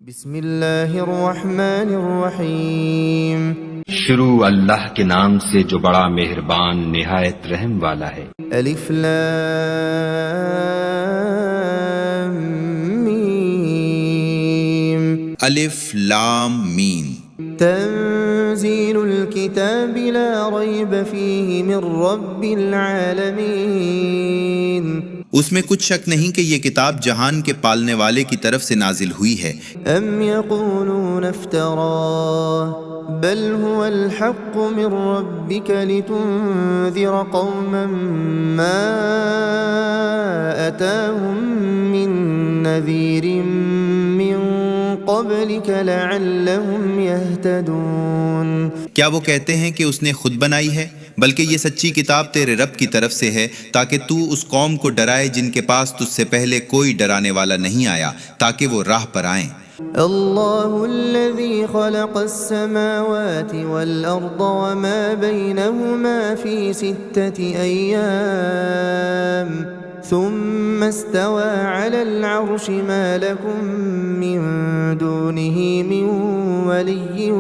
بسم اللہ الرحمن الرحیم۔ شروع اللہ کے نام سے جو بڑا مہربان نہایت رحم والا ہے۔ الف لام میم۔ الف لام میم۔ تنزیل الکتاب لا ریب فیہ من رب العالمین۔ اس میں کچھ شک نہیں کہ یہ کتاب جہان کے پالنے والے کی طرف سے نازل ہوئی ہے۔ ام یقولون افتراہ بل هو الحق من ربك لتنذر قوما ما أتاهم من نذير من قبلك لعلهم يهتدون۔ کیا وہ کہتے ہیں کہ اس نے خود بنائی ہے؟ بلکہ یہ سچی کتاب تیرے رب کی طرف سے ہے تاکہ تو اس قوم کو ڈرائے جن کے پاس تجھ سے پہلے کوئی ڈرانے والا نہیں آیا، تاکہ وہ راہ پر آئیں۔ اللہ الذي خلق السماوات والأرض وما بينهما في 6 أيام ثم استوى على العرش ما لكم من دونه من ولي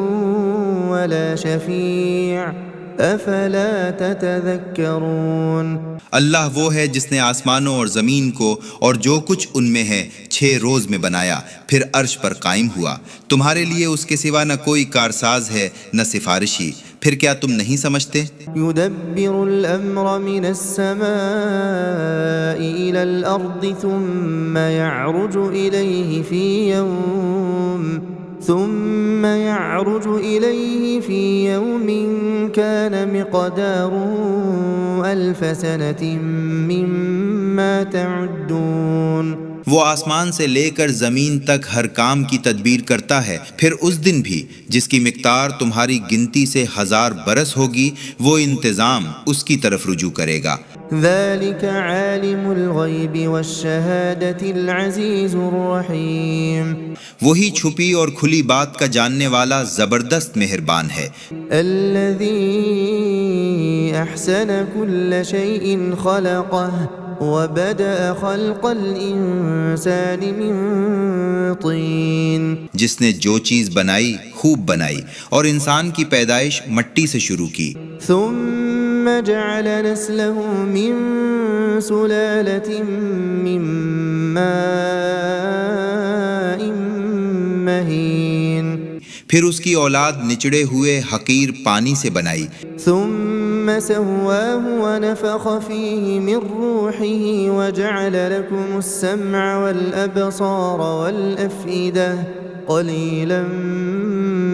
ولا شفيع افلا تتذکرون۔ اللہ وہ ہے جس نے آسمانوں اور زمین کو اور جو کچھ ان میں ہے 6 روز میں بنایا، پھر عرش پر قائم ہوا۔ تمہارے لیے اس کے سوا نہ کوئی کارساز ہے نہ سفارشی، پھر کیا تم نہیں سمجھتے؟ یدبر الامر من السماء الى الارض ثم يعرج إليه في يوم كان مقداره 1000 سنة مما تعدون۔ وہ آسمان سے لے کر زمین تک ہر کام کی تدبیر کرتا ہے، پھر اس دن بھی جس کی مقدار تمہاری گنتی سے 1000 برس ہوگی، وہ انتظام اس کی طرف رجوع کرے گا۔ ذلك عالم الغیب والشہادة العزیز الرحیم۔ وہی چھپی اور کھلی بات کا جاننے والا زبردست مہربان ہے۔ الذي احسن كل شيء خلقه وبدأ خلق الانسان من طین۔ جس نے جو چیز بنائی خوب بنائی اور انسان کی پیدائش مٹی سے شروع کی۔ ثم جعل نسله من سلالة من ماء مہین۔ پھر اس کی اولاد نچڑے ہوئے حقیر پانی سے بنائی۔ ثم سواه ونفخ فيه من روحه وجعل لكم السمع والأبصار والأفئدة قلیلا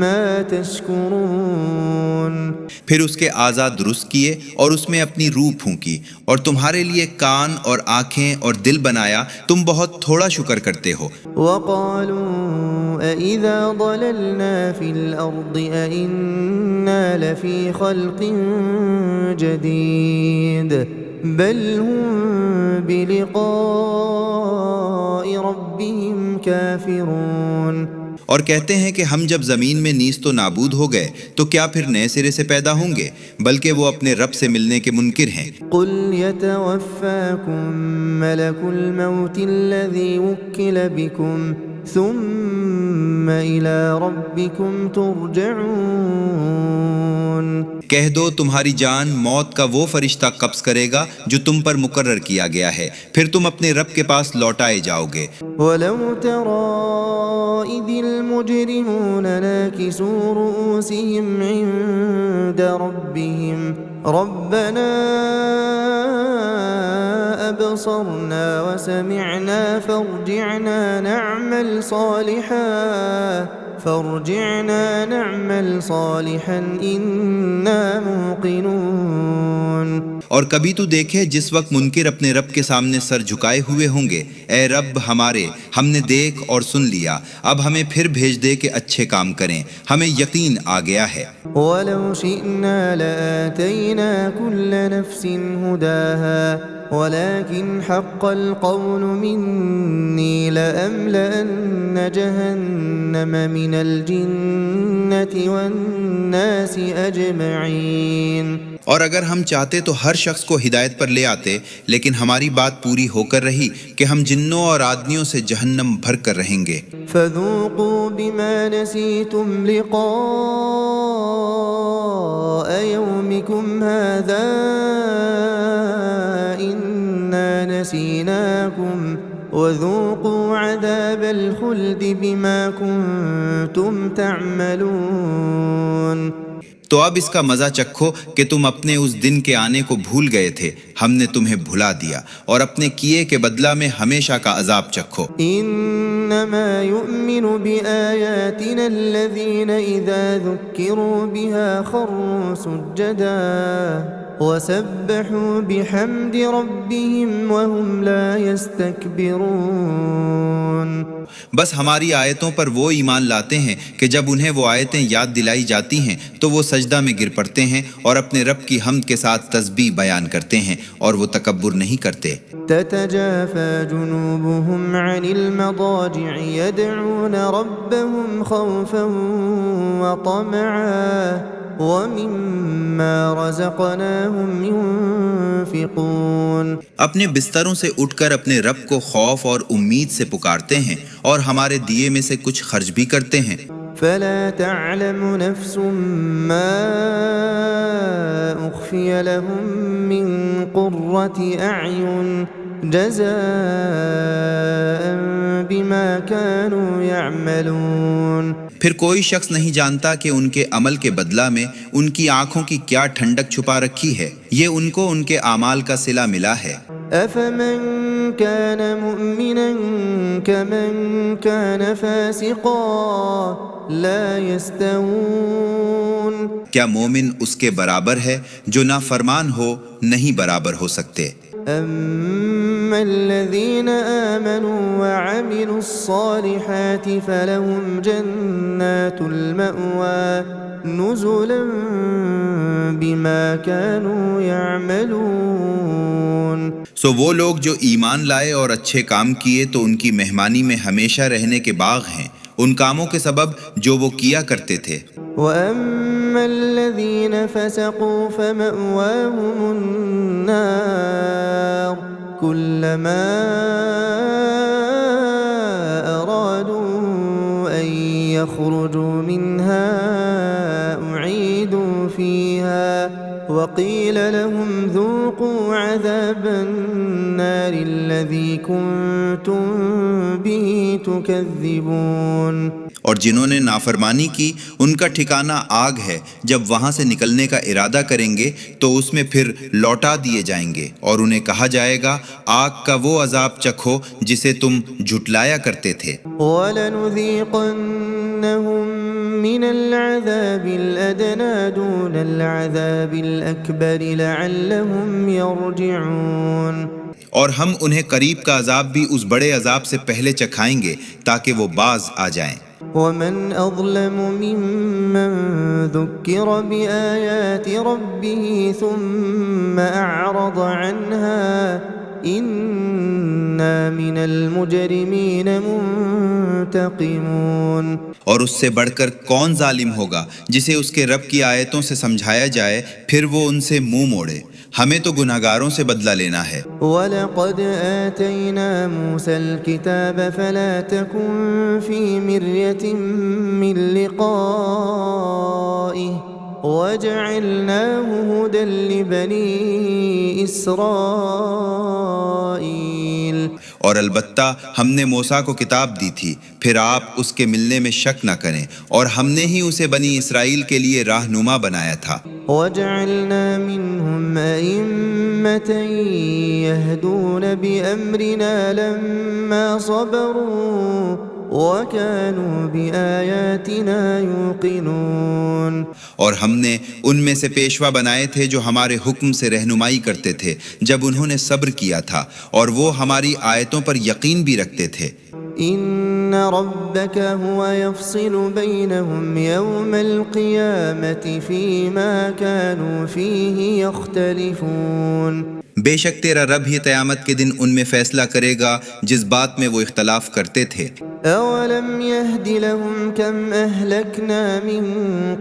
ما تشکرون۔ پھر اس کے اعضاء درست کیے اور اس میں اپنی روح پھونکی اور تمہارے لیے کان اور آنکھیں اور دل بنایا، تم بہت تھوڑا شکر کرتے ہو۔ وقالوا أَإِذَا ضَلَلْنَا فِي الْأَرْضِ أَإِنَّا لَفِي خَلْقٍ جَدِيدٍ بل هم بلقاء ربهم كافرون۔ اور کہتے ہیں کہ ہم جب زمین میں نیست و نابود ہو گئے تو کیا پھر نئے سرے سے پیدا ہوں گے، بلکہ وہ اپنے رب سے ملنے کے منکر ہیں۔ قل يتوفاكم ملك الموت الذي وكل بكم ثم إلى ربكم ترجعون۔ کہہ دو تمہاری جان موت کا وہ فرشتہ قبض کرے گا جو تم پر مقرر کیا گیا ہے، پھر تم اپنے رب کے پاس لوٹائے جاؤ گے۔ وَلَوْ تَرَىٰ إِذِ الْمُجْرِمُونَ نَاكِسُو رُءُوسِهِمْ عِندَ رَبِّهِمْ رَبَّنَا أَبْصَرْنَا وَسَمِعْنَا فَارْجِعْنَا نَعْمَلْ صَالِحًا إِنَّا مُوقِنُونَ۔ اور کبھی تو دیکھے جس وقت منکر اپنے رب کے سامنے سر جھکائے ہوئے ہوں گے، اے رب ہمارے، ہم نے دیکھ اور سن لیا، اب ہمیں پھر بھیج دے کہ اچھے کام کریں، ہمیں یقین آ گیا ہے۔ وَلَوْ شِئْنَا لَآتَيْنَا كُلَّ نَفْسٍ هُدَاهَا وَلَكِنْ حَقَّ الْقَوْلُ مِنِّي لَأَمْلَأَنَّ جَهَنَّمَ مِنَ الْجِنَّةِ وَالنَّاسِ أَجْمَعِينَ۔ اور اگر ہم چاہتے تو ہر شخص کو ہدایت پر لے آتے، لیکن ہماری بات پوری ہو کر رہی کہ ہم جنوں اور آدمیوں سے جہنم بھر کر رہیں گے۔ فذوقوا بما نسيتم لقاء يومكم هذا إنا نسيناكم وذوقوا عذاب الخلد بما كنتم تعملون۔ تو اب اس کا مزہ چکھو کہ تم اپنے اس دن کے آنے کو بھول گئے تھے، ہم نے تمہیں بھلا دیا، اور اپنے کیے کے بدلہ میں ہمیشہ کا عذاب چکھو۔ انما يؤمن بآياتنا الذين اذا ذكروا بها خروا سجدا وسبحوا بحمد ربهم وهم لا يستكبرون۔ بس ہماری آیتوں پر وہ ایمان لاتے ہیں کہ جب انہیں وہ آیتیں یاد دلائی جاتی ہیں تو وہ سجدہ میں گر پڑتے ہیں اور اپنے رب کی حمد کے ساتھ تسبیح بیان کرتے ہیں، اور وہ تکبر نہیں کرتے۔ تتجافى جنوبهم عن المضاجع يدعون ربهم خوفا وطمعا ومما رزقناهم ينفقون۔ اپنے بستروں سے اٹھ کر اپنے رب کو خوف اور امید سے پکارتے ہیں، اور ہمارے دیے میں سے کچھ خرچ بھی کرتے ہیں۔ فلا تعلم نفس ما أخفي لهم من قرة أعين جزاء بما كانوا يعملون۔ پھر کوئی شخص نہیں جانتا کہ ان کے عمل کے بدلہ میں ان کی آنکھوں کی کیا ٹھنڈک چھپا رکھی ہے، یہ ان کو ان کے اعمال کا صلہ ملا ہے۔ أفمن كان مؤمنا كمن كان فاسقا لا يستوون۔ کیا مومن اس کے برابر ہے جو نافرمان ہو؟ نہیں برابر ہو سکتے۔ أما الذين آمنوا وعملوا الصالحات فلهم جنات المأوى نزلا بما كانوا يعملون۔ سو وہ لوگ جو ایمان لائے اور اچھے کام کیے تو ان کی مہمانی میں ہمیشہ رہنے کے باغ ہیں، ان کاموں کے سبب جو وہ کیا کرتے تھے۔ وَأَمَّا الَّذِينَ فَسَقُوا فَمَأْوَاهُمُ النَّارُ كُلَّمَا أَرَادُوا أَن يَخْرُجُوا مِنْهَا أُعِيدُوا فِيهَا وَقِيلَ لَهُمْ ذُوقُوا عَذَابَ النَّارِ الَّذِي كُنتُم بِهِ تُكَذِّبُونَ۔ اور جنہوں نے نافرمانی کی ان کا ٹھکانہ آگ ہے، جب وہاں سے نکلنے کا ارادہ کریں گے تو اس میں پھر لوٹا دیے جائیں گے، اور انہیں کہا جائے گا آگ کا وہ عذاب چکھو جسے تم جھٹلایا کرتے تھے۔ وَلَنُذِيقَنَّهُم مِّنَ الْعَذَابِ الْأَدْنَىٰ دُونَ الْعَذَابِ الْأَكْبَرِ لَعَلَّهُمْ يَرْجِعُونَ۔ اور ہم انہیں قریب کا عذاب بھی اس بڑے عذاب سے پہلے چکھائیں گے تاکہ وہ باز آ جائیں۔ وَمَنْ أَظْلَمُ مِمَّنْ ذُكِّرَ بِآيَاتِ رَبِّهِ ثُمَّ أَعْرَضَ عَنْهَا إِنَّا مِنَ الْمُجْرِمِينَ مُنْتَقِمُونَ۔ اور اس سے بڑھ کر کون ظالم ہوگا جسے اس کے رب کی آیتوں سے سمجھایا جائے پھر وہ ان سے منہ موڑے؟ ہمیں تو گناہگاروں سے بدلہ لینا ہے۔ وَلَقَدْ آتَيْنَا مُوسَى الْكِتَابَ فَلَا تَكُنْ فِي مِرْيَةٍ مِّن لِقَائِهِ وَجَعَلْنَاهُ هُدًى لِبَنِي إِسْرَائِيلَ۔ اور البتہ ہم نے موسیٰ کو کتاب دی تھی، پھر آپ اس کے ملنے میں شک نہ کریں، اور ہم نے ہی اسے بنی اسرائیل کے لیے رہنما بنایا تھا۔ وَجَعَلْنَا مِنْهُمْ أَئِمَّةً يَهْدُونَ بِأَمْرِنَا لَمَّا صَبَرُوا وَكَانُوا بِآيَاتِنَا يُوقِنُونَ۔ اور ہم نے ان میں سے پیشوا بنائے تھے جو ہمارے حکم سے رہنمائی کرتے تھے جب انہوں نے صبر کیا تھا، اور وہ ہماری آیتوں پر یقین بھی رکھتے تھے۔ إن ربك هو يفصل بينهم يوم القيامة فيما كانوا فيه يختلفون۔ بے شک تیرا رب ہی قیامت کے دن ان میں فیصلہ کرے گا جس بات میں وہ اختلاف کرتے تھے۔ أولم يهد لهم كم أهلكنا من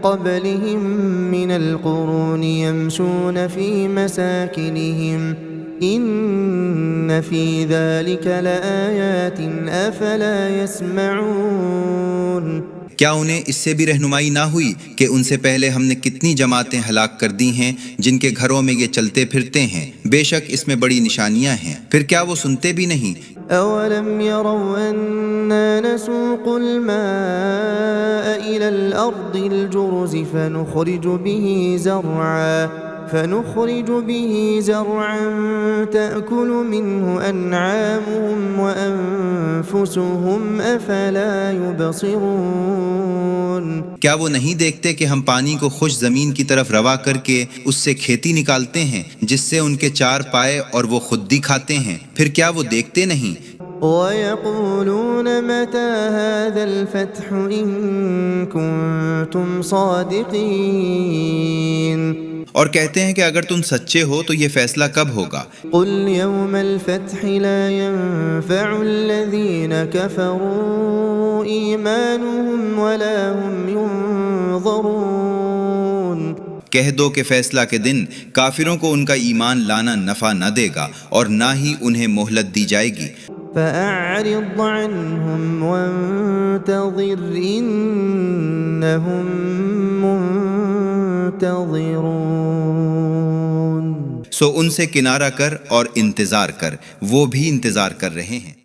قبلهم من القرون يمشون في مساكنهم إن في ذلك لآيات أفلا يسمعون۔ کیا انہیں اس سے بھی رہنمائی نہ ہوئی کہ ان سے پہلے ہم نے کتنی جماعتیں ہلاک کر دی ہیں جن کے گھروں میں یہ چلتے پھرتے ہیں، بے شک اس میں بڑی نشانیاں ہیں، پھر کیا وہ سنتے بھی نہیں؟ أولم يروا أنا نسوق الماء إلى الأرض الجرز فنخرج به زرعا تأكل منه أنعامهم وأنفسهم أفلا يبصرون۔ کیا وہ نہیں دیکھتے کہ ہم پانی کو خوش زمین کی طرف روا کر کے اس سے کھیتی نکالتے ہیں جس سے ان کے چار پائے اور وہ خود بھی کھاتے ہیں، پھر کیا وہ دیکھتے نہیں؟ وَيَقُولُونَ مَتَى هَذَا الْفَتْحُ إِن كُنتُمْ صَادِقِينَ۔ اور کہتے ہیں کہ اگر تم سچے ہو تو یہ فیصلہ کب ہوگا؟ قُلْ يَوْمَ الْفَتْحِ لَا يَنفَعُ الَّذِينَ كَفَرُوا إِيمَانُهُمْ وَلَا هُمْ يُنظَرُونَ۔ کہہ دو کہ فیصلہ کے دن کافروں کو ان کا ایمان لانا نفع نہ دے گا اور نہ ہی انہیں مہلت دی جائے گی۔ فَأَعْرِضْ عَنْهُمْ وَانتَظِرْ إِنَّهُمْ منتظرون۔ سو ان سے کنارہ کر اور انتظار کر، وہ بھی انتظار کر رہے ہیں۔